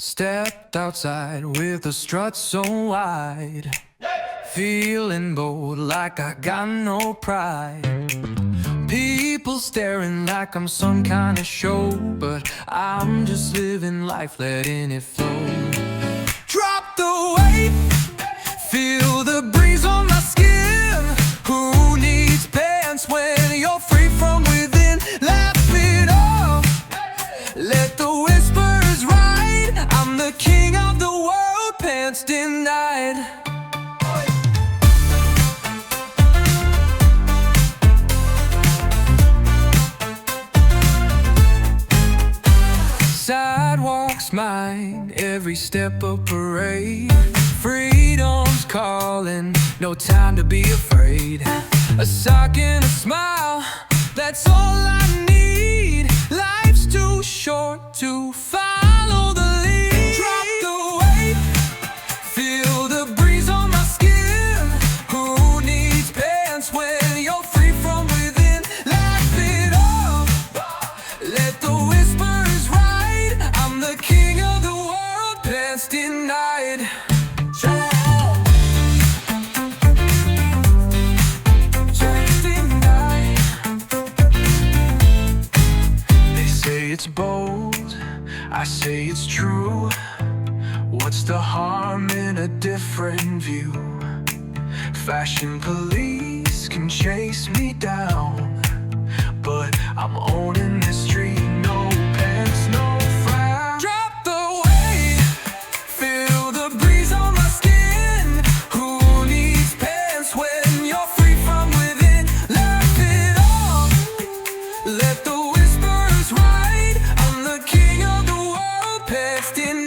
Stepped outside with a strut so wide, feeling bold like I got no pride. People staring like I'm some kind of show, but I'm just living life, letting it flow. Drop the weight, feel the breeze on my skin. Who needs pants when you're free from within? Laugh it off, let the whispers ride. I'm the king of the world, pants denied. Sidewalks mine, every step a parade. Freedom's calling, no time to be afraid. A sock and a smile, that's all I need. Life's too short to follow the lead. Drop the weight, feel the breeze on my skin. Who needs pants when you're free from within? Laugh it off, let the whispers ride. I'm the king of the world, pants denied. It's bold, I say it's true. What's the harm in a different view? Fashion police can chase me down, but I'm owning the street. No pants, no frown. Drop the weight, feel the breeze on my skin. Who needs pants when you're free from within? Laugh it off, let the whispers ride. I'm the king of the world, pants denied.